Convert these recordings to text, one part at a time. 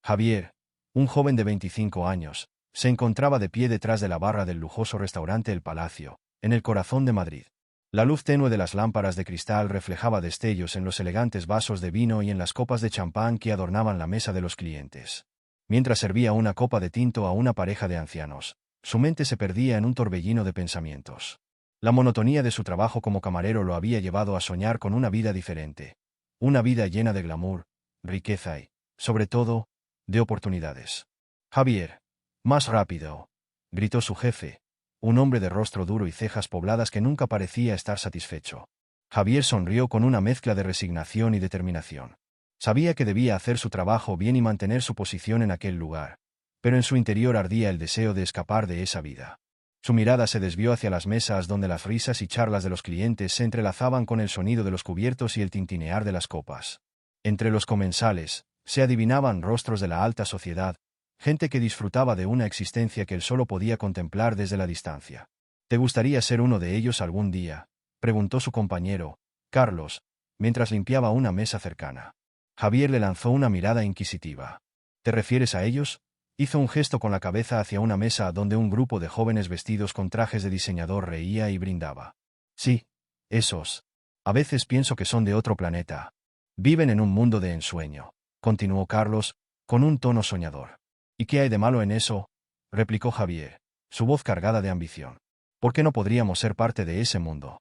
Javier, un joven de 25 años, se encontraba de pie detrás de la barra del lujoso restaurante El Palacio, en el corazón de Madrid. La luz tenue de las lámparas de cristal reflejaba destellos en los elegantes vasos de vino y en las copas de champán que adornaban la mesa de los clientes. Mientras servía una copa de tinto a una pareja de ancianos, su mente se perdía en un torbellino de pensamientos. La monotonía de su trabajo como camarero lo había llevado a soñar con una vida diferente. Una vida llena de glamour, riqueza y, sobre todo, de oportunidades. «Javier, más rápido», gritó su jefe, un hombre de rostro duro y cejas pobladas que nunca parecía estar satisfecho. Javier sonrió con una mezcla de resignación y determinación. Sabía que debía hacer su trabajo bien y mantener su posición en aquel lugar, pero en su interior ardía el deseo de escapar de esa vida. Su mirada se desvió hacia las mesas donde las risas y charlas de los clientes se entrelazaban con el sonido de los cubiertos y el tintinear de las copas. Entre los comensales, se adivinaban rostros de la alta sociedad, gente que disfrutaba de una existencia que él solo podía contemplar desde la distancia. «¿Te gustaría ser uno de ellos algún día?», preguntó su compañero, Carlos, mientras limpiaba una mesa cercana. Javier le lanzó una mirada inquisitiva. «¿Te refieres a ellos?», hizo un gesto con la cabeza hacia una mesa donde un grupo de jóvenes vestidos con trajes de diseñador reía y brindaba. «Sí, esos. A veces pienso que son de otro planeta. Viven en un mundo de ensueño», continuó Carlos, con un tono soñador. «¿Y qué hay de malo en eso?», replicó Javier, su voz cargada de ambición. «¿Por qué no podríamos ser parte de ese mundo?».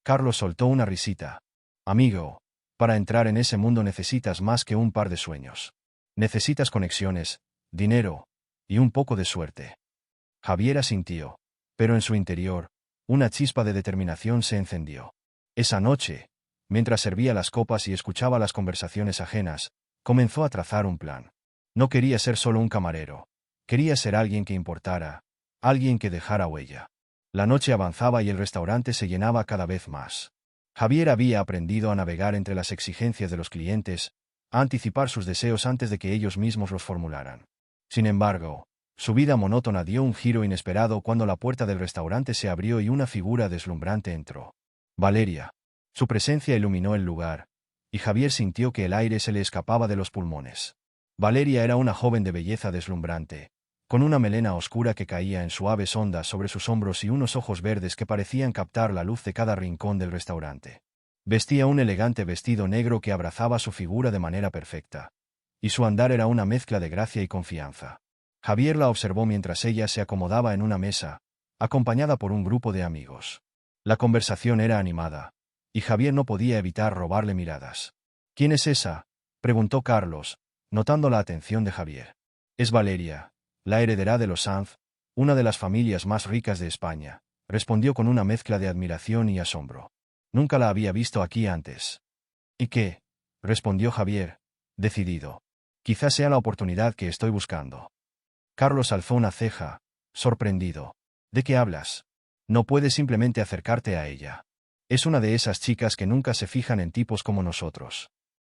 Carlos soltó una risita. «Amigo, para entrar en ese mundo necesitas más que un par de sueños. Necesitas conexiones, dinero y un poco de suerte». Javier asintió, pero en su interior, una chispa de determinación se encendió. Esa noche, mientras servía las copas y escuchaba las conversaciones ajenas, comenzó a trazar un plan. No quería ser solo un camarero. Quería ser alguien que importara, alguien que dejara huella. La noche avanzaba y el restaurante se llenaba cada vez más. Javier había aprendido a navegar entre las exigencias de los clientes, a anticipar sus deseos antes de que ellos mismos los formularan. Sin embargo, su vida monótona dio un giro inesperado cuando la puerta del restaurante se abrió y una figura deslumbrante entró. Valeria. Su presencia iluminó el lugar, y Javier sintió que el aire se le escapaba de los pulmones. Valeria era una joven de belleza deslumbrante, con una melena oscura que caía en suaves ondas sobre sus hombros y unos ojos verdes que parecían captar la luz de cada rincón del restaurante. Vestía un elegante vestido negro que abrazaba su figura de manera perfecta, y su andar era una mezcla de gracia y confianza. Javier la observó mientras ella se acomodaba en una mesa, acompañada por un grupo de amigos. La conversación era animada, y Javier no podía evitar robarle miradas. «¿Quién es esa?», preguntó Carlos, notando la atención de Javier. «Es Valeria, la heredera de los Sanz, una de las familias más ricas de España», respondió con una mezcla de admiración y asombro. «Nunca la había visto aquí antes». «¿Y qué?», respondió Javier, decidido. «Quizás sea la oportunidad que estoy buscando». Carlos alzó una ceja, sorprendido. «¿De qué hablas? No puedes simplemente acercarte a ella. Es una de esas chicas que nunca se fijan en tipos como nosotros».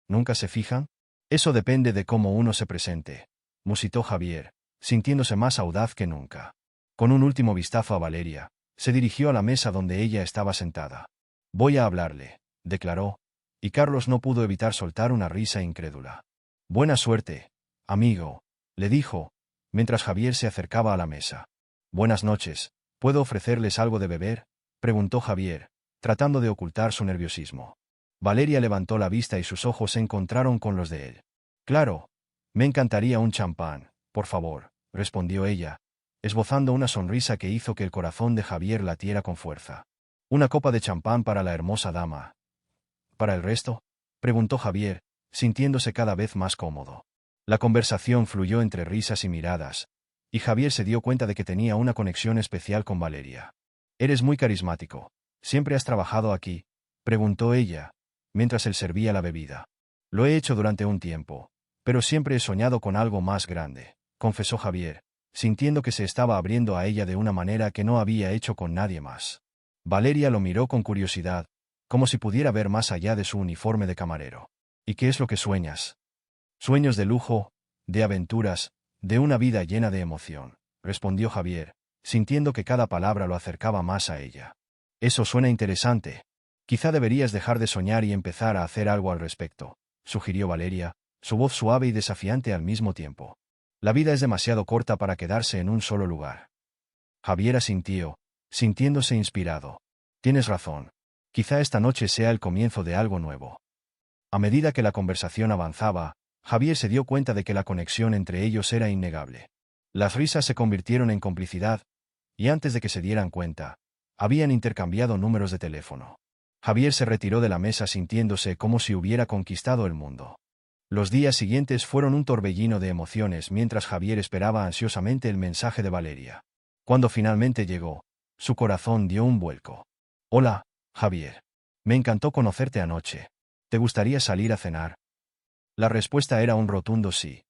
«¿Nunca se fijan? Eso depende de cómo uno se presente», musitó Javier, sintiéndose más audaz que nunca. Con un último vistazo a Valeria, se dirigió a la mesa donde ella estaba sentada. «Voy a hablarle», declaró, y Carlos no pudo evitar soltar una risa incrédula. «Buena suerte, amigo», le dijo, mientras Javier se acercaba a la mesa. «Buenas noches, ¿puedo ofrecerles algo de beber?», preguntó Javier, tratando de ocultar su nerviosismo. Valeria levantó la vista y sus ojos se encontraron con los de él. «Claro, me encantaría un champán, por favor», respondió ella, esbozando una sonrisa que hizo que el corazón de Javier latiera con fuerza. «Una copa de champán para la hermosa dama». «¿Para el resto?», preguntó Javier, sintiéndose cada vez más cómodo. La conversación fluyó entre risas y miradas, y Javier se dio cuenta de que tenía una conexión especial con Valeria. «Eres muy carismático. ¿Siempre has trabajado aquí?», preguntó ella, mientras él servía la bebida. «Lo he hecho durante un tiempo, pero siempre he soñado con algo más grande», confesó Javier, sintiendo que se estaba abriendo a ella de una manera que no había hecho con nadie más. Valeria lo miró con curiosidad, como si pudiera ver más allá de su uniforme de camarero. «¿Y qué es lo que sueñas?». «Sueños de lujo, de aventuras, de una vida llena de emoción», respondió Javier, sintiendo que cada palabra lo acercaba más a ella. «Eso suena interesante. Quizá deberías dejar de soñar y empezar a hacer algo al respecto», sugirió Valeria, su voz suave y desafiante al mismo tiempo. La vida es demasiado corta para quedarse en un solo lugar. Javier asintió, sintiéndose inspirado. Tienes razón. Quizá esta noche sea el comienzo de algo nuevo. A medida que la conversación avanzaba, Javier se dio cuenta de que la conexión entre ellos era innegable. Las risas se convirtieron en complicidad, y antes de que se dieran cuenta, habían intercambiado números de teléfono. Javier se retiró de la mesa sintiéndose como si hubiera conquistado el mundo. Los días siguientes fueron un torbellino de emociones mientras Javier esperaba ansiosamente el mensaje de Valeria. Cuando finalmente llegó, su corazón dio un vuelco. Hola, Javier. Me encantó conocerte anoche. ¿Te gustaría salir a cenar? La respuesta era un rotundo sí.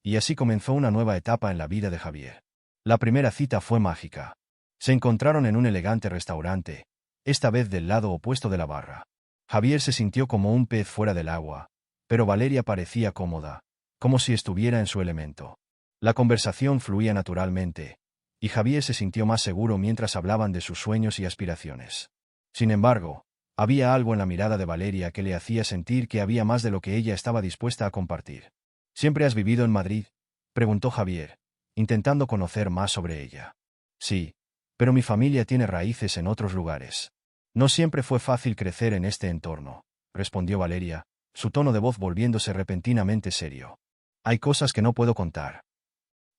Y así comenzó una nueva etapa en la vida de Javier. La primera cita fue mágica. Se encontraron en un elegante restaurante, esta vez del lado opuesto de la barra. Javier se sintió como un pez fuera del agua, pero Valeria parecía cómoda, como si estuviera en su elemento. La conversación fluía naturalmente, y Javier se sintió más seguro mientras hablaban de sus sueños y aspiraciones. Sin embargo, había algo en la mirada de Valeria que le hacía sentir que había más de lo que ella estaba dispuesta a compartir. ¿Siempre has vivido en Madrid?, preguntó Javier, intentando conocer más sobre ella. Sí, pero mi familia tiene raíces en otros lugares. No siempre fue fácil crecer en este entorno, respondió Valeria, su tono de voz volviéndose repentinamente serio. Hay cosas que no puedo contar.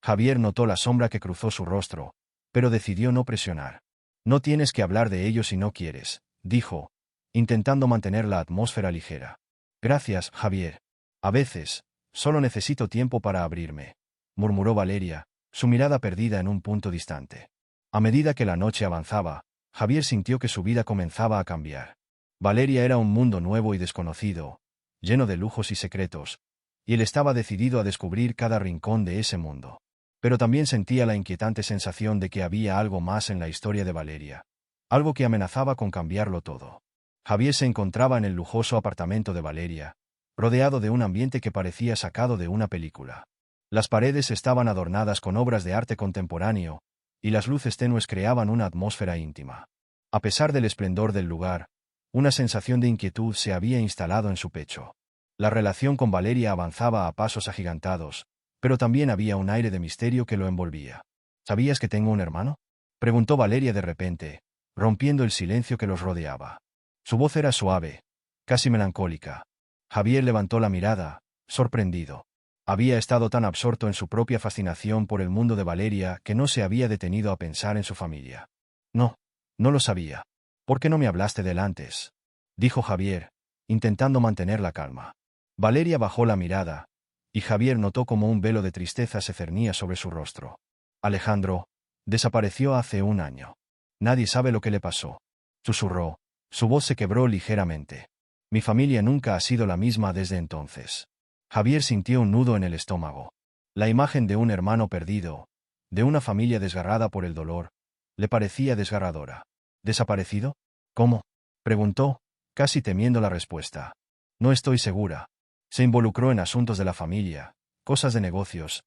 Javier notó la sombra que cruzó su rostro, pero decidió no presionar. No tienes que hablar de ello si no quieres, dijo, intentando mantener la atmósfera ligera. Gracias, Javier. A veces, solo necesito tiempo para abrirme, murmuró Valeria, su mirada perdida en un punto distante. A medida que la noche avanzaba, Javier sintió que su vida comenzaba a cambiar. Valeria era un mundo nuevo y desconocido, lleno de lujos y secretos, y él estaba decidido a descubrir cada rincón de ese mundo. Pero también sentía la inquietante sensación de que había algo más en la historia de Valeria, algo que amenazaba con cambiarlo todo. Javier se encontraba en el lujoso apartamento de Valeria, rodeado de un ambiente que parecía sacado de una película. Las paredes estaban adornadas con obras de arte contemporáneo, y las luces tenues creaban una atmósfera íntima. A pesar del esplendor del lugar, una sensación de inquietud se había instalado en su pecho. La relación con Valeria avanzaba a pasos agigantados, pero también había un aire de misterio que lo envolvía. ¿Sabías que tengo un hermano?, preguntó Valeria de repente, rompiendo el silencio que los rodeaba. Su voz era suave, casi melancólica. Javier levantó la mirada, sorprendido. Había estado tan absorto en su propia fascinación por el mundo de Valeria que no se había detenido a pensar en su familia. No, no lo sabía. ¿Por qué no me hablaste de él antes?, dijo Javier, intentando mantener la calma. Valeria bajó la mirada, y Javier notó como un velo de tristeza se cernía sobre su rostro. Alejandro desapareció hace un año. Nadie sabe lo que le pasó, susurró. Su voz se quebró ligeramente. Mi familia nunca ha sido la misma desde entonces. Javier sintió un nudo en el estómago. La imagen de un hermano perdido, de una familia desgarrada por el dolor, le parecía desgarradora. ¿Desaparecido? ¿Cómo?, preguntó, casi temiendo la respuesta. No estoy segura. Se involucró en asuntos de la familia, cosas de negocios.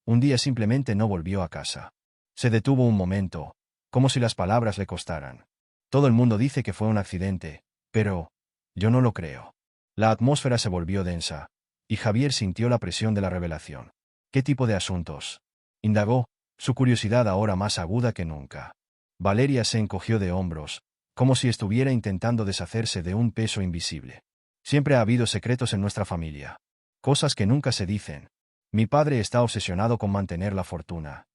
Un día simplemente no volvió a casa. Se detuvo un momento, como si las palabras le costaran. Todo el mundo dice que fue un accidente, pero yo no lo creo. La atmósfera se volvió densa, y Javier sintió la presión de la revelación. ¿Qué tipo de asuntos?, indagó, su curiosidad ahora más aguda que nunca. Valeria se encogió de hombros, como si estuviera intentando deshacerse de un peso invisible. Siempre ha habido secretos en nuestra familia. Cosas que nunca se dicen. Mi padre está obsesionado con mantener la fortuna.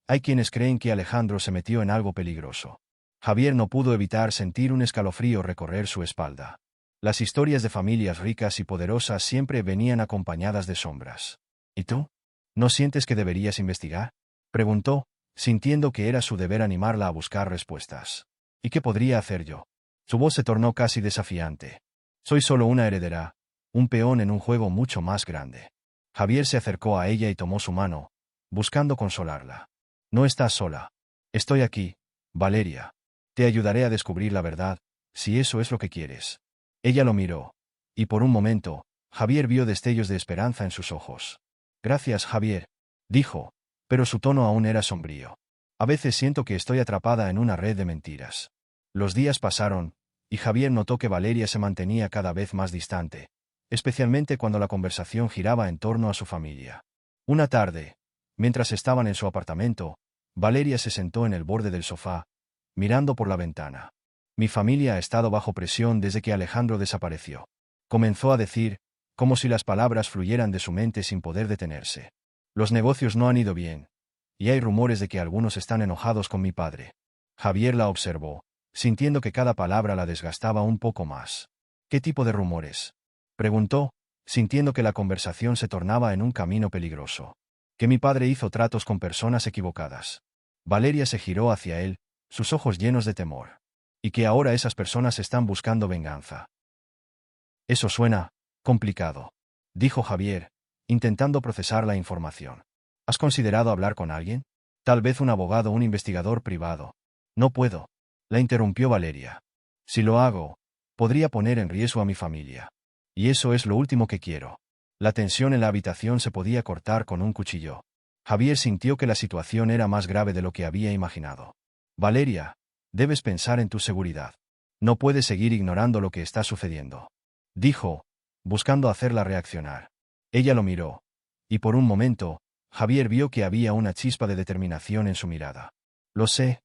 Hay quienes creen que Alejandro se metió en algo peligroso. Javier no pudo evitar sentir un escalofrío recorrer su espalda. Las historias de familias ricas y poderosas siempre venían acompañadas de sombras. ¿Y tú? ¿No sientes que deberías investigar?, preguntó, sintiendo que era su deber animarla a buscar respuestas. ¿Y qué podría hacer yo? Su voz se tornó casi desafiante. Soy solo una heredera, un peón en un juego mucho más grande. Javier se acercó a ella y tomó su mano, buscando consolarla. No estás sola. Estoy aquí, Valeria. Te ayudaré a descubrir la verdad, si eso es lo que quieres. Ella lo miró, y por un momento, Javier vio destellos de esperanza en sus ojos. Gracias, Javier, dijo, pero su tono aún era sombrío. A veces siento que estoy atrapada en una red de mentiras. Los días pasaron, y Javier notó que Valeria se mantenía cada vez más distante, especialmente cuando la conversación giraba en torno a su familia. Una tarde, mientras estaban en su apartamento, Valeria se sentó en el borde del sofá, mirando por la ventana. Mi familia ha estado bajo presión desde que Alejandro desapareció. Comenzó a decir, como si las palabras fluyeran de su mente sin poder detenerse. Los negocios no han ido bien, y hay rumores de que algunos están enojados con mi padre. Javier la observó, sintiendo que cada palabra la desgastaba un poco más. ¿Qué tipo de rumores?, preguntó, sintiendo que la conversación se tornaba en un camino peligroso. Que mi padre hizo tratos con personas equivocadas. Valeria se giró hacia él, sus ojos llenos de temor. Y que ahora esas personas están buscando venganza. Eso suena complicado, dijo Javier, intentando procesar la información. ¿Has considerado hablar con alguien? Tal vez un abogado o un investigador privado. No puedo, la interrumpió Valeria. Si lo hago, podría poner en riesgo a mi familia. Y eso es lo último que quiero. La tensión en la habitación se podía cortar con un cuchillo. Javier sintió que la situación era más grave de lo que había imaginado. Valeria, debes pensar en tu seguridad. No puedes seguir ignorando lo que está sucediendo, dijo, buscando hacerla reaccionar. Ella lo miró, y por un momento, Javier vio que había una chispa de determinación en su mirada. Lo sé,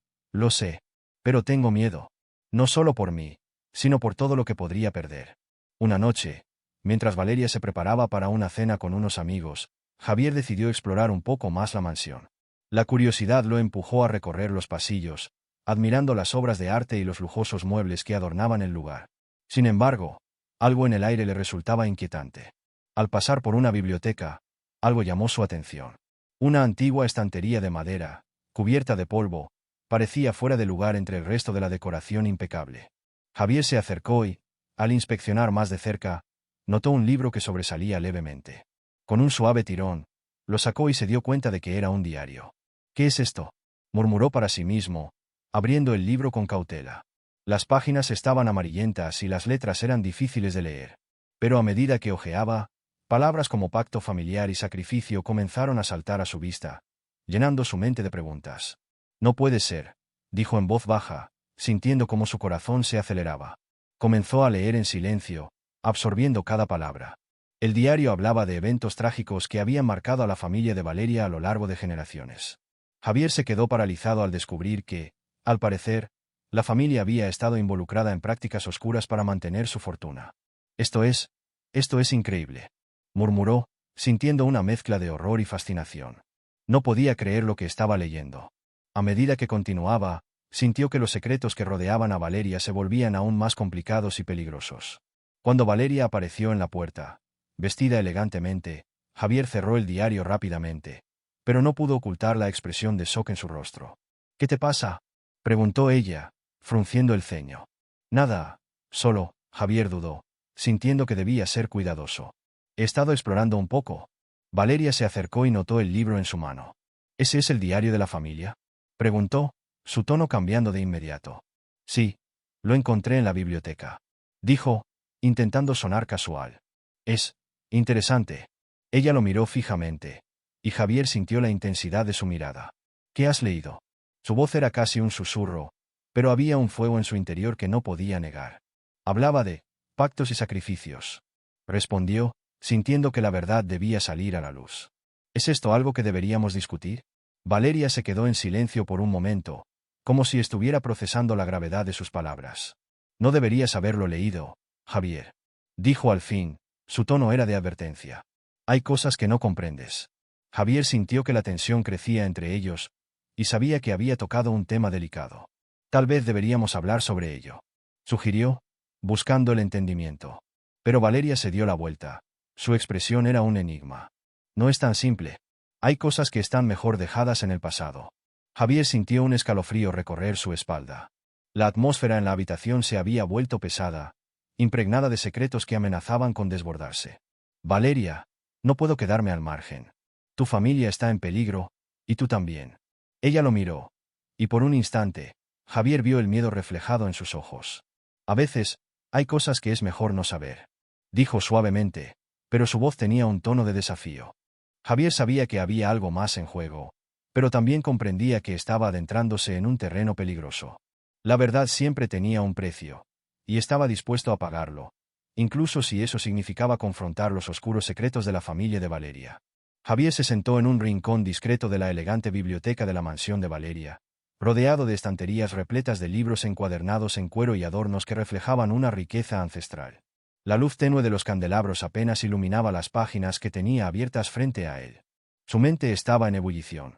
pero tengo miedo. No solo por mí, sino por todo lo que podría perder. Una noche, mientras Valeria se preparaba para una cena con unos amigos, Javier decidió explorar un poco más la mansión. La curiosidad lo empujó a recorrer los pasillos, admirando las obras de arte y los lujosos muebles que adornaban el lugar. Sin embargo, algo en el aire le resultaba inquietante. Al pasar por una biblioteca, algo llamó su atención. Una antigua estantería de madera, cubierta de polvo, parecía fuera de lugar entre el resto de la decoración impecable. Javier se acercó y, al inspeccionar más de cerca, notó un libro que sobresalía levemente. Con un suave tirón, lo sacó y se dio cuenta de que era un diario. ¿Qué es esto?, murmuró para sí mismo, abriendo el libro con cautela. Las páginas estaban amarillentas y las letras eran difíciles de leer. Pero a medida que hojeaba, palabras como pacto familiar y sacrificio comenzaron a saltar a su vista, llenando su mente de preguntas. No puede ser, dijo en voz baja, sintiendo cómo su corazón se aceleraba. Comenzó a leer en silencio, absorbiendo cada palabra. El diario hablaba de eventos trágicos que habían marcado a la familia de Valeria a lo largo de generaciones. Javier se quedó paralizado al descubrir que, al parecer, la familia había estado involucrada en prácticas oscuras para mantener su fortuna. Esto es increíble, murmuró, sintiendo una mezcla de horror y fascinación. No podía creer lo que estaba leyendo. A medida que continuaba, sintió que los secretos que rodeaban a Valeria se volvían aún más complicados y peligrosos. Cuando Valeria apareció en la puerta, vestida elegantemente, Javier cerró el diario rápidamente, pero no pudo ocultar la expresión de shock en su rostro. ¿Qué te pasa?, preguntó ella, frunciendo el ceño. Nada, solo, Javier dudó, sintiendo que debía ser cuidadoso. He estado explorando un poco. Valeria se acercó y notó el libro en su mano. ¿Ese es el diario de la familia?, preguntó, su tono cambiando de inmediato. Sí, lo encontré en la biblioteca, dijo, intentando sonar casual. Es interesante. Ella lo miró fijamente, y Javier sintió la intensidad de su mirada. ¿Qué has leído? Su voz era casi un susurro, pero había un fuego en su interior que no podía negar. Hablaba de pactos y sacrificios, respondió, sintiendo que la verdad debía salir a la luz. ¿Es esto algo que deberíamos discutir? Valeria se quedó en silencio por un momento, como si estuviera procesando la gravedad de sus palabras. No deberías haberlo leído, Javier, dijo al fin, su tono era de advertencia. Hay cosas que no comprendes. Javier sintió que la tensión crecía entre ellos, y sabía que había tocado un tema delicado. Tal vez deberíamos hablar sobre ello, sugirió, buscando el entendimiento. Pero Valeria se dio la vuelta. Su expresión era un enigma. No es tan simple. Hay cosas que están mejor dejadas en el pasado. Javier sintió un escalofrío recorrer su espalda. La atmósfera en la habitación se había vuelto pesada, impregnada de secretos que amenazaban con desbordarse. Valeria, no puedo quedarme al margen. Tu familia está en peligro, y tú también. Ella lo miró, y por un instante, Javier vio el miedo reflejado en sus ojos. A veces, hay cosas que es mejor no saber, dijo suavemente, pero su voz tenía un tono de desafío. Javier sabía que había algo más en juego, pero también comprendía que estaba adentrándose en un terreno peligroso. La verdad siempre tenía un precio, y estaba dispuesto a pagarlo, incluso si eso significaba confrontar los oscuros secretos de la familia de Valeria. Javier se sentó en un rincón discreto de la elegante biblioteca de la mansión de Valeria, rodeado de estanterías repletas de libros encuadernados en cuero y adornos que reflejaban una riqueza ancestral. La luz tenue de los candelabros apenas iluminaba las páginas que tenía abiertas frente a él. Su mente estaba en ebullición.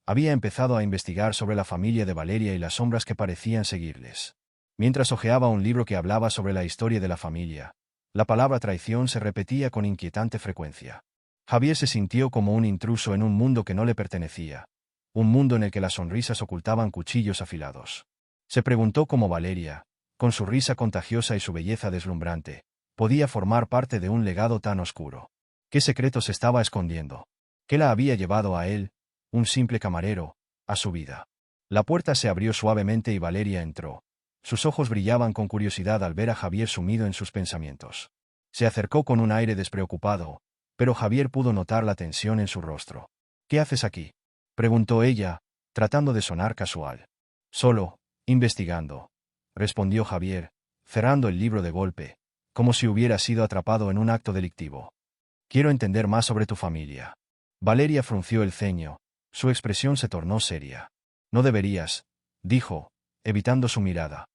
Había empezado a investigar sobre la familia de Valeria y las sombras que parecían seguirles. Mientras hojeaba un libro que hablaba sobre la historia de la familia, la palabra traición se repetía con inquietante frecuencia. Javier se sintió como un intruso en un mundo que no le pertenecía, un mundo en el que las sonrisas ocultaban cuchillos afilados. Se preguntó cómo Valeria, con su risa contagiosa y su belleza deslumbrante, podía formar parte de un legado tan oscuro. ¿Qué secretos estaba escondiendo? ¿Qué la había llevado a él, un simple camarero, a su vida? La puerta se abrió suavemente y Valeria entró. Sus ojos brillaban con curiosidad al ver a Javier sumido en sus pensamientos. Se acercó con un aire despreocupado, pero Javier pudo notar la tensión en su rostro. «¿Qué haces aquí?», preguntó ella, tratando de sonar casual. «Solo, investigando», respondió Javier, cerrando el libro de golpe, como si hubiera sido atrapado en un acto delictivo. «Quiero entender más sobre tu familia». Valeria frunció el ceño, su expresión se tornó seria. «No deberías», dijo, evitando su mirada.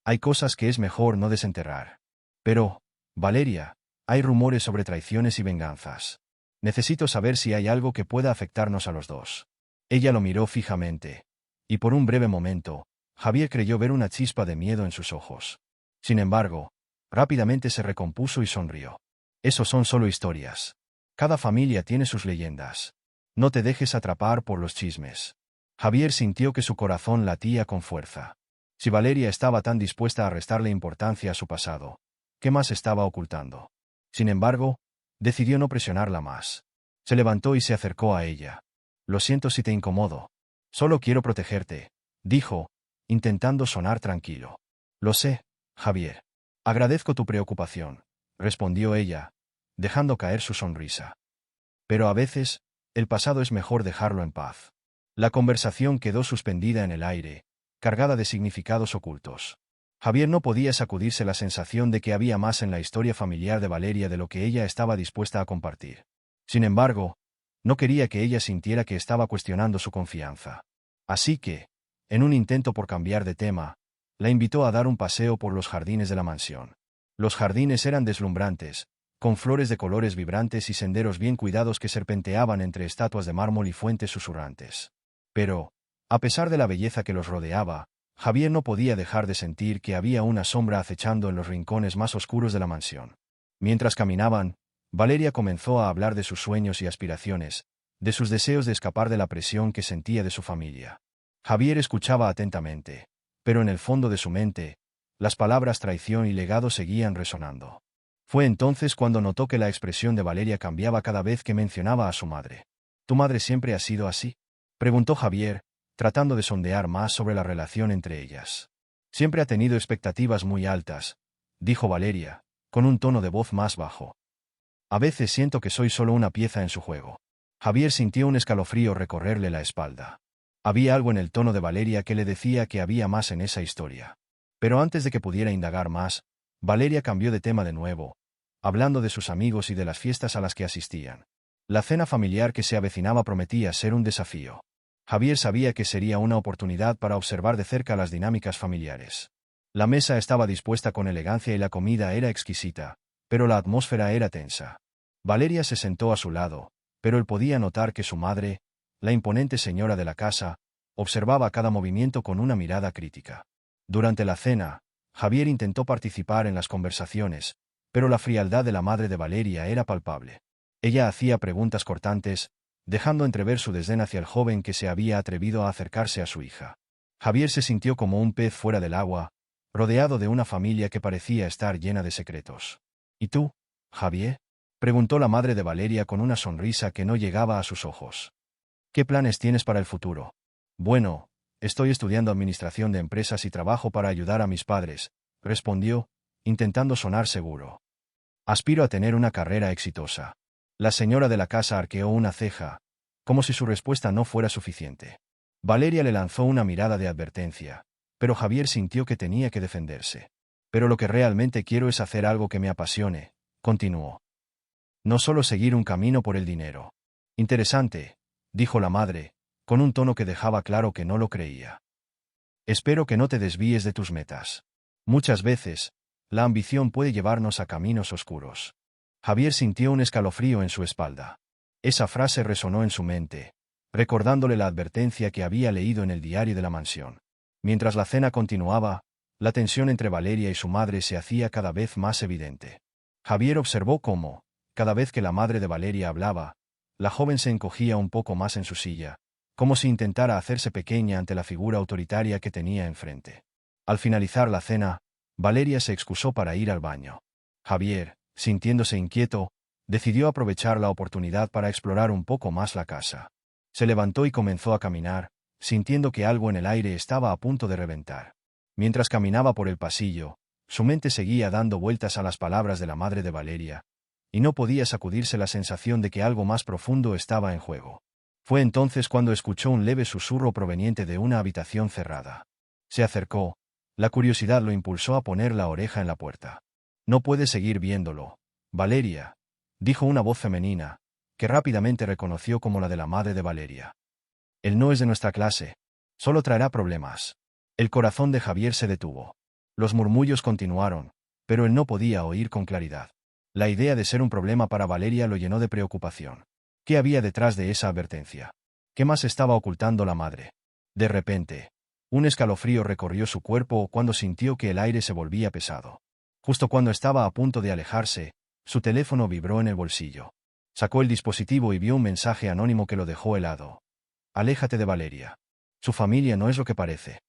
«Hay cosas que es mejor no desenterrar». «Pero, Valeria, hay rumores sobre traiciones y venganzas. Necesito saber si hay algo que pueda afectarnos a los dos». Ella lo miró fijamente, y por un breve momento, Javier creyó ver una chispa de miedo en sus ojos. Sin embargo, rápidamente se recompuso y sonrió. «Esos son solo historias. Cada familia tiene sus leyendas. No te dejes atrapar por los chismes». Javier sintió que su corazón latía con fuerza. Si Valeria estaba tan dispuesta a restarle importancia a su pasado, ¿qué más estaba ocultando? Sin embargo, decidió no presionarla más. Se levantó y se acercó a ella. «Lo siento si te incomodo. Solo quiero protegerte», dijo, intentando sonar tranquilo. «Lo sé, Javier. Agradezco tu preocupación», respondió ella, dejando caer su sonrisa. «Pero a veces, el pasado es mejor dejarlo en paz». La conversación quedó suspendida en el aire, cargada de significados ocultos. Javier no podía sacudirse la sensación de que había más en la historia familiar de Valeria de lo que ella estaba dispuesta a compartir. Sin embargo, no quería que ella sintiera que estaba cuestionando su confianza. Así que, en un intento por cambiar de tema, la invitó a dar un paseo por los jardines de la mansión. Los jardines eran deslumbrantes, con flores de colores vibrantes y senderos bien cuidados que serpenteaban entre estatuas de mármol y fuentes susurrantes. Pero, a pesar de la belleza que los rodeaba, Javier no podía dejar de sentir que había una sombra acechando en los rincones más oscuros de la mansión. Mientras caminaban, Valeria comenzó a hablar de sus sueños y aspiraciones, de sus deseos de escapar de la presión que sentía de su familia. Javier escuchaba atentamente, pero en el fondo de su mente, las palabras traición y legado seguían resonando. Fue entonces cuando notó que la expresión de Valeria cambiaba cada vez que mencionaba a su madre. «¿Tu madre siempre ha sido así?», preguntó Javier, tratando de sondear más sobre la relación entre ellas. «Siempre ha tenido expectativas muy altas», dijo Valeria, con un tono de voz más bajo. «A veces siento que soy solo una pieza en su juego». Javier sintió un escalofrío recorrerle la espalda. Había algo en el tono de Valeria que le decía que había más en esa historia. Pero antes de que pudiera indagar más, Valeria cambió de tema de nuevo, hablando de sus amigos y de las fiestas a las que asistían. La cena familiar que se avecinaba prometía ser un desafío. Javier sabía que sería una oportunidad para observar de cerca las dinámicas familiares. La mesa estaba dispuesta con elegancia y la comida era exquisita, pero la atmósfera era tensa. Valeria se sentó a su lado, pero él podía notar que su madre, la imponente señora de la casa, observaba cada movimiento con una mirada crítica. Durante la cena, Javier intentó participar en las conversaciones, pero la frialdad de la madre de Valeria era palpable. Ella hacía preguntas cortantes, dejando entrever su desdén hacia el joven que se había atrevido a acercarse a su hija. Javier se sintió como un pez fuera del agua, rodeado de una familia que parecía estar llena de secretos. «¿Y tú, Javier?», preguntó la madre de Valeria con una sonrisa que no llegaba a sus ojos. «¿Qué planes tienes para el futuro?». «Bueno, estoy estudiando administración de empresas y trabajo para ayudar a mis padres», respondió, intentando sonar seguro. «Aspiro a tener una carrera exitosa». La señora de la casa arqueó una ceja, como si su respuesta no fuera suficiente. Valeria le lanzó una mirada de advertencia, pero Javier sintió que tenía que defenderse. Pero lo que realmente quiero es hacer algo que me apasione, continuó. No solo seguir un camino por el dinero. Interesante, dijo la madre, con un tono que dejaba claro que no lo creía. Espero que no te desvíes de tus metas. Muchas veces, la ambición puede llevarnos a caminos oscuros. Javier sintió un escalofrío en su espalda. Esa frase resonó en su mente, recordándole la advertencia que había leído en el diario de la mansión. Mientras la cena continuaba, la tensión entre Valeria y su madre se hacía cada vez más evidente. Javier observó cómo, cada vez que la madre de Valeria hablaba, la joven se encogía un poco más en su silla, como si intentara hacerse pequeña ante la figura autoritaria que tenía enfrente. Al finalizar la cena, Valeria se excusó para ir al baño. Javier, sintiéndose inquieto, decidió aprovechar la oportunidad para explorar un poco más la casa. Se levantó y comenzó a caminar, sintiendo que algo en el aire estaba a punto de reventar. Mientras caminaba por el pasillo, su mente seguía dando vueltas a las palabras de la madre de Valeria, y no podía sacudirse la sensación de que algo más profundo estaba en juego. Fue entonces cuando escuchó un leve susurro proveniente de una habitación cerrada. Se acercó, la curiosidad lo impulsó a poner la oreja en la puerta. No puedes seguir viéndolo, Valeria, dijo una voz femenina, que rápidamente reconoció como la de la madre de Valeria. Él no es de nuestra clase. Solo traerá problemas. El corazón de Javier se detuvo. Los murmullos continuaron, pero él no podía oír con claridad. La idea de ser un problema para Valeria lo llenó de preocupación. ¿Qué había detrás de esa advertencia? ¿Qué más estaba ocultando la madre? De repente, un escalofrío recorrió su cuerpo cuando sintió que el aire se volvía pesado. Justo cuando estaba a punto de alejarse, su teléfono vibró en el bolsillo. Sacó el dispositivo y vio un mensaje anónimo que lo dejó helado. Aléjate de Valeria. Su familia no es lo que parece.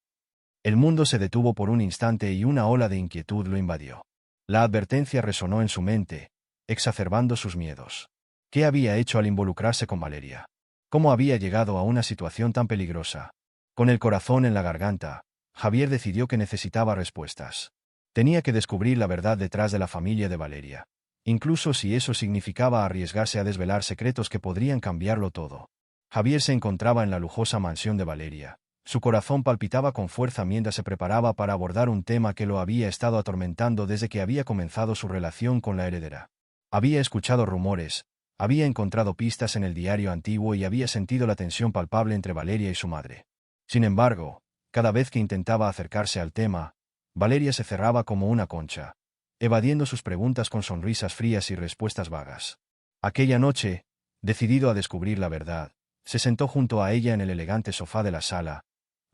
El mundo se detuvo por un instante y una ola de inquietud lo invadió. La advertencia resonó en su mente, exacerbando sus miedos. ¿Qué había hecho al involucrarse con Valeria? ¿Cómo había llegado a una situación tan peligrosa? Con el corazón en la garganta, Javier decidió que necesitaba respuestas. Tenía que descubrir la verdad detrás de la familia de Valeria, incluso si eso significaba arriesgarse a desvelar secretos que podrían cambiarlo todo. Javier se encontraba en la lujosa mansión de Valeria. Su corazón palpitaba con fuerza mientras se preparaba para abordar un tema que lo había estado atormentando desde que había comenzado su relación con la heredera. Había escuchado rumores, había encontrado pistas en el diario antiguo y había sentido la tensión palpable entre Valeria y su madre. Sin embargo, cada vez que intentaba acercarse al tema, Valeria se cerraba como una concha, evadiendo sus preguntas con sonrisas frías y respuestas vagas. Aquella noche, decidido a descubrir la verdad, se sentó junto a ella en el elegante sofá de la sala,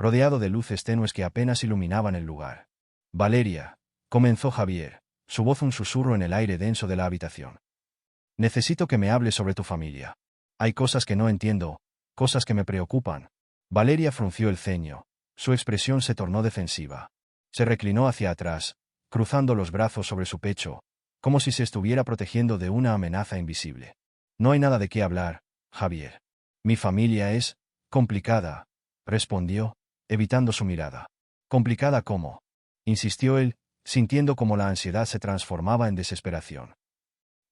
rodeado de luces tenues que apenas iluminaban el lugar. Valeria, comenzó Javier, su voz un susurro en el aire denso de la habitación. Necesito que me hables sobre tu familia. Hay cosas que no entiendo, cosas que me preocupan. Valeria frunció el ceño, su expresión se tornó defensiva. Se reclinó hacia atrás, cruzando los brazos sobre su pecho, como si se estuviera protegiendo de una amenaza invisible. No hay nada de qué hablar, Javier. Mi familia es complicada, respondió, evitando su mirada. ¿Complicada cómo? Insistió él, sintiendo cómo la ansiedad se transformaba en desesperación.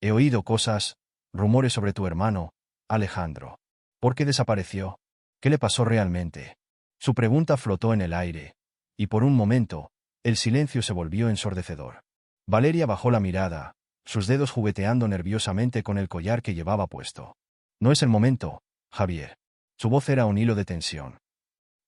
He oído cosas, rumores sobre tu hermano, Alejandro. ¿Por qué desapareció? ¿Qué le pasó realmente? Su pregunta flotó en el aire, y por un momento, el silencio se volvió ensordecedor. Valeria bajó la mirada, sus dedos jugueteando nerviosamente con el collar que llevaba puesto. No es el momento, Javier. Su voz era un hilo de tensión.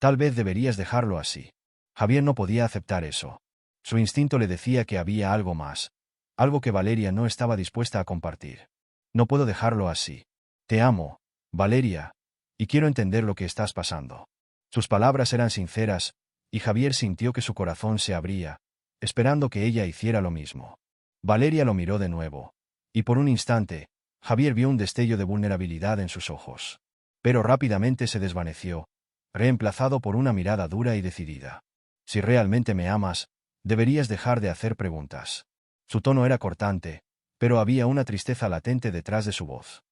Tal vez deberías dejarlo así. Javier no podía aceptar eso. Su instinto le decía que había algo más, algo que Valeria no estaba dispuesta a compartir. No puedo dejarlo así. Te amo, Valeria, y quiero entender lo que estás pasando. Sus palabras eran sinceras, y Javier sintió que su corazón se abría, esperando que ella hiciera lo mismo. Valeria lo miró de nuevo, y por un instante, Javier vio un destello de vulnerabilidad en sus ojos. Pero rápidamente se desvaneció, reemplazado por una mirada dura y decidida. Si realmente me amas, deberías dejar de hacer preguntas. Su tono era cortante, pero había una tristeza latente detrás de su voz.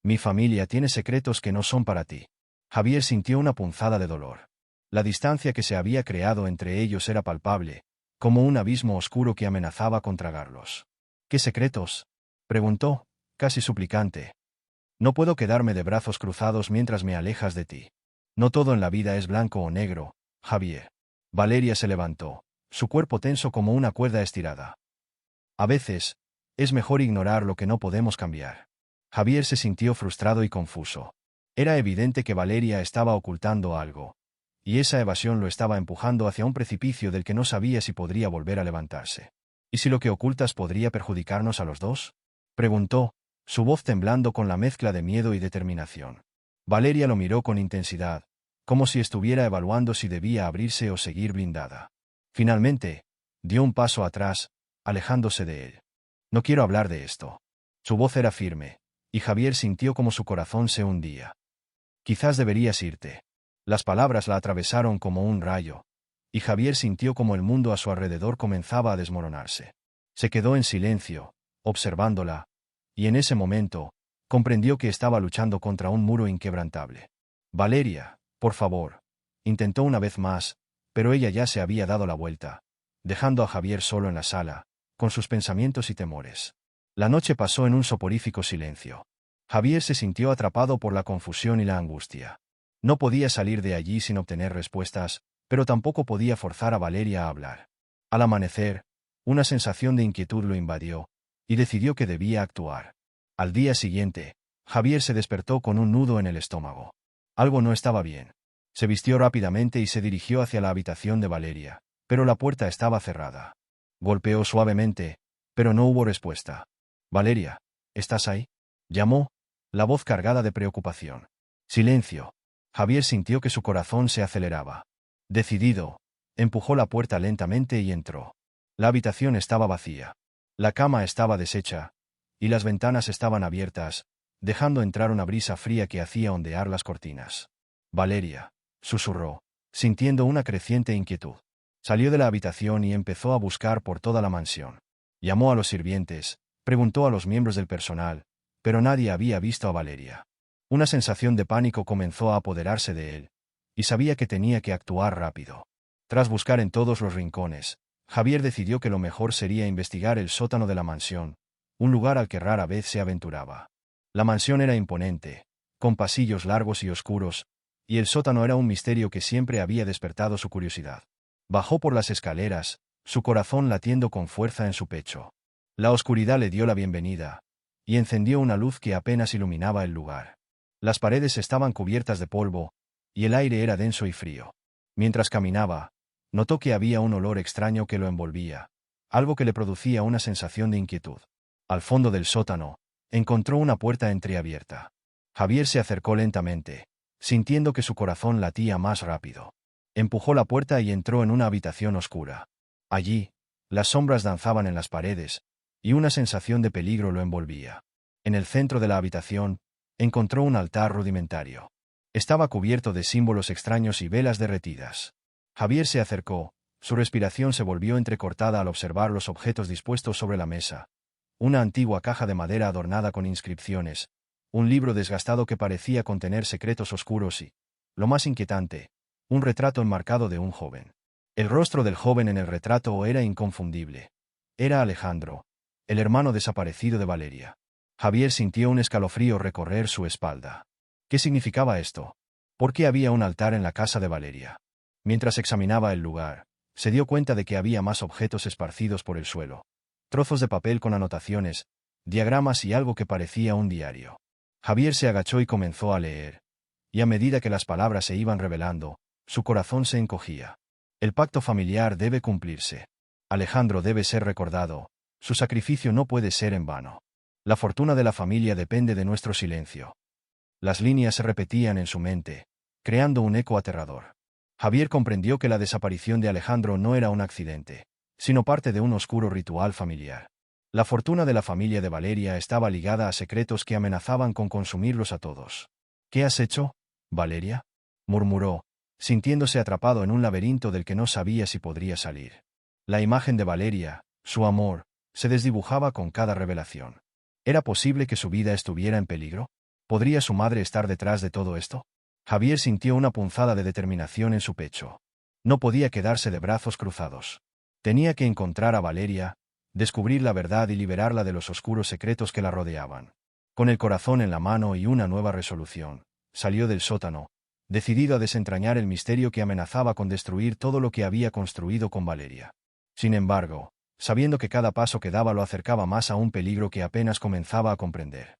Mi familia tiene secretos que no son para ti. Javier sintió una punzada de dolor. La distancia que se había creado entre ellos era palpable, como un abismo oscuro que amenazaba con tragarlos. ¿Qué secretos? Preguntó, casi suplicante. No puedo quedarme de brazos cruzados mientras me alejas de ti. No todo en la vida es blanco o negro, Javier. Valeria se levantó, su cuerpo tenso como una cuerda estirada. A veces, es mejor ignorar lo que no podemos cambiar. Javier se sintió frustrado y confuso. Era evidente que Valeria estaba ocultando algo, y esa evasión lo estaba empujando hacia un precipicio del que no sabía si podría volver a levantarse. ¿Y si lo que ocultas podría perjudicarnos a los dos?, preguntó, su voz temblando con la mezcla de miedo y determinación. Valeria lo miró con intensidad, como si estuviera evaluando si debía abrirse o seguir blindada. Finalmente, dio un paso atrás, alejándose de él. No quiero hablar de esto. Su voz era firme, y Javier sintió como su corazón se hundía. Quizás deberías irte. Las palabras la atravesaron como un rayo, y Javier sintió como el mundo a su alrededor comenzaba a desmoronarse. Se quedó en silencio, observándola, y en ese momento, comprendió que estaba luchando contra un muro inquebrantable. Valeria, por favor, intentó una vez más, pero ella ya se había dado la vuelta, dejando a Javier solo en la sala, con sus pensamientos y temores. La noche pasó en un soporífico silencio. Javier se sintió atrapado por la confusión y la angustia. No podía salir de allí sin obtener respuestas, pero tampoco podía forzar a Valeria a hablar. Al amanecer, una sensación de inquietud lo invadió, y decidió que debía actuar. Al día siguiente, Javier se despertó con un nudo en el estómago. Algo no estaba bien. Se vistió rápidamente y se dirigió hacia la habitación de Valeria, pero la puerta estaba cerrada. Golpeó suavemente, pero no hubo respuesta. «Valeria, ¿estás ahí?», llamó, la voz cargada de preocupación. Silencio. Javier sintió que su corazón se aceleraba. Decidido, empujó la puerta lentamente y entró. La habitación estaba vacía. La cama estaba deshecha, y las ventanas estaban abiertas, dejando entrar una brisa fría que hacía ondear las cortinas. «Valeria», susurró, sintiendo una creciente inquietud. Salió de la habitación y empezó a buscar por toda la mansión. Llamó a los sirvientes, preguntó a los miembros del personal, pero nadie había visto a Valeria. Una sensación de pánico comenzó a apoderarse de él, y sabía que tenía que actuar rápido. Tras buscar en todos los rincones, Javier decidió que lo mejor sería investigar el sótano de la mansión, un lugar al que rara vez se aventuraba. La mansión era imponente, con pasillos largos y oscuros, y el sótano era un misterio que siempre había despertado su curiosidad. Bajó por las escaleras, su corazón latiendo con fuerza en su pecho. La oscuridad le dio la bienvenida, y encendió una luz que apenas iluminaba el lugar. Las paredes estaban cubiertas de polvo, y el aire era denso y frío. Mientras caminaba, notó que había un olor extraño que lo envolvía, algo que le producía una sensación de inquietud. Al fondo del sótano, encontró una puerta entreabierta. Javier se acercó lentamente, sintiendo que su corazón latía más rápido. Empujó la puerta y entró en una habitación oscura. Allí, las sombras danzaban en las paredes, y una sensación de peligro lo envolvía. En el centro de la habitación, encontró un altar rudimentario. Estaba cubierto de símbolos extraños y velas derretidas. Javier se acercó, su respiración se volvió entrecortada al observar los objetos dispuestos sobre la mesa. Una antigua caja de madera adornada con inscripciones, un libro desgastado que parecía contener secretos oscuros y, lo más inquietante, un retrato enmarcado de un joven. El rostro del joven en el retrato era inconfundible. Era Alejandro, el hermano desaparecido de Valeria. Javier sintió un escalofrío recorrer su espalda. ¿Qué significaba esto? ¿Por qué había un altar en la casa de Valeria? Mientras examinaba el lugar, se dio cuenta de que había más objetos esparcidos por el suelo. Trozos de papel con anotaciones, diagramas y algo que parecía un diario. Javier se agachó y comenzó a leer. Y a medida que las palabras se iban revelando, su corazón se encogía. El pacto familiar debe cumplirse. Alejandro debe ser recordado. Su sacrificio no puede ser en vano. La fortuna de la familia depende de nuestro silencio. Las líneas se repetían en su mente, creando un eco aterrador. Javier comprendió que la desaparición de Alejandro no era un accidente, sino parte de un oscuro ritual familiar. La fortuna de la familia de Valeria estaba ligada a secretos que amenazaban con consumirlos a todos. «¿Qué has hecho, Valeria?», murmuró, sintiéndose atrapado en un laberinto del que no sabía si podría salir. La imagen de Valeria, su amor, se desdibujaba con cada revelación. ¿Era posible que su vida estuviera en peligro? ¿Podría su madre estar detrás de todo esto? Javier sintió una punzada de determinación en su pecho. No podía quedarse de brazos cruzados. Tenía que encontrar a Valeria, descubrir la verdad y liberarla de los oscuros secretos que la rodeaban. Con el corazón en la mano y una nueva resolución, salió del sótano, decidido a desentrañar el misterio que amenazaba con destruir todo lo que había construido con Valeria. Sin embargo, sabiendo que cada paso que daba lo acercaba más a un peligro que apenas comenzaba a comprender,